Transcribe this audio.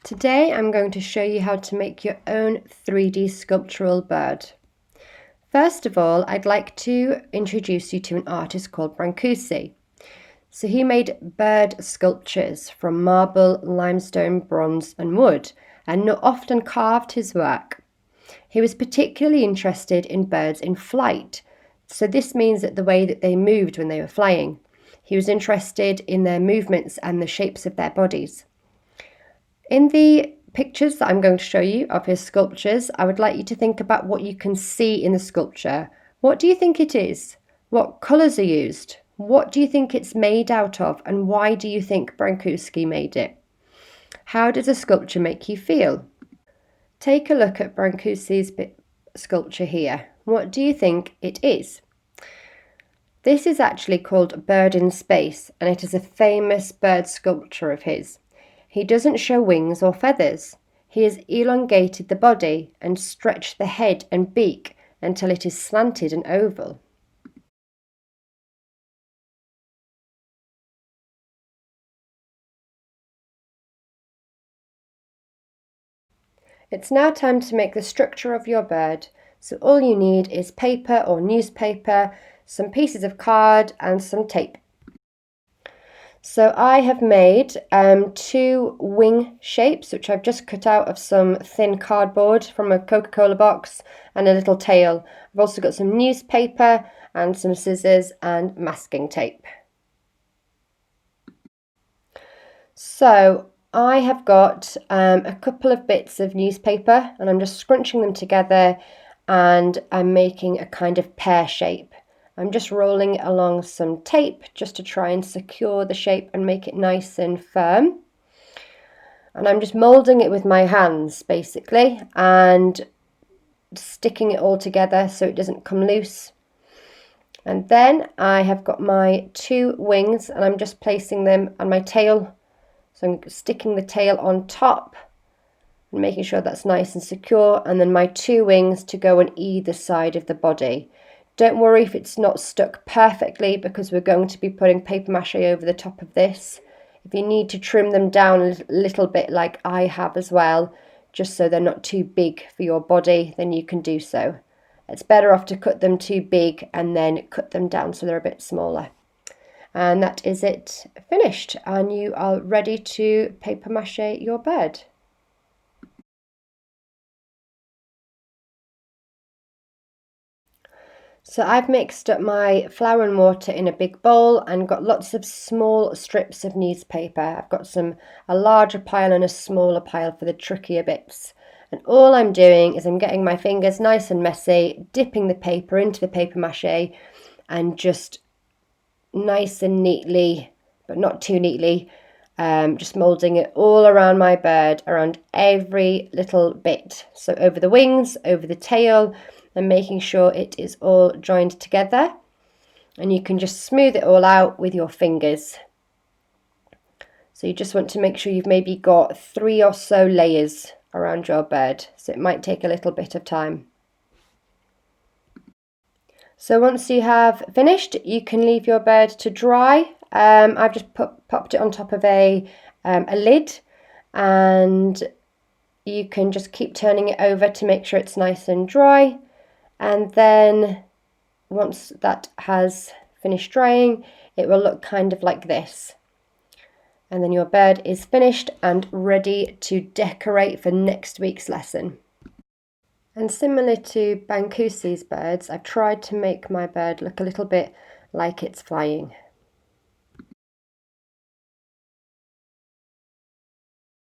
Today I'm going to show you how to make your own 3D sculptural bird. First of all, I'd like to introduce you to an artist called Brancusi. So he made bird sculptures from marble, limestone, bronze and wood, and often carved his work. He was particularly interested in birds in flight, so this means that the way that they moved when they were flying. He was interested in their movements and the shapes of their bodies. In the pictures that I'm going to show you of his sculptures, I would like you to think about what you can see in the sculpture. What do you think it is? What colours are used? What do you think it's made out of? And why do you think Brancusi made it? How does a sculpture make you feel? Take a look at Brancusi's sculpture here. What do you think it is? This is actually called Bird in Space, and it is a famous bird sculpture of his. He doesn't show wings or feathers. He has elongated the body and stretched the head and beak until it is slanted and oval. It's now time to make the structure of your bird. So all you need is paper or newspaper, some pieces of card and some tape. So I have made 2 wing shapes, which I've just cut out of some thin cardboard from a Coca-Cola box, and a little tail. I've also got some newspaper and some scissors and masking tape. So I have got a couple of bits of newspaper, and I'm just scrunching them together, and I'm making a kind of pear shape. I'm just rolling along some tape just to try and secure the shape and make it nice and firm. And I'm just moulding it with my hands basically and sticking it all together so it doesn't come loose. And then I have got my 2 wings and I'm just placing them on my tail. So I'm sticking the tail on top and making sure that's nice and secure, and then my 2 wings to go on either side of the body. Don't worry if it's not stuck perfectly, because we're going to be putting paper mache over the top of this. If you need to trim them down a little bit like I have as well, just so they're not too big for your body, then you can do so. It's better off to cut them too big and then cut them down so they're a bit smaller. And that is it finished, and you are ready to paper mache your bird. So I've mixed up my flour and water in a big bowl and got lots of small strips of newspaper. I've got a larger pile and a smaller pile for the trickier bits. And all I'm doing is I'm getting my fingers nice and messy, dipping the paper into the paper mache and just nice and neatly, but not too neatly, just moulding it all around my bird, around every little bit. So over the wings, over the tail, and making sure it is all joined together. And you can just smooth it all out with your fingers. So you just want to make sure you've maybe got 3 or so layers around your bird, so it might take a little bit of time. So once you have finished, you can leave your bird to dry. I've just popped it on top of a lid, and you can just keep turning it over to make sure it's nice and dry. And then once that has finished drying, it will look kind of like this. And then your bird is finished and ready to decorate for next week's lesson. And similar to Brancusi's birds, I've tried to make my bird look a little bit like it's flying.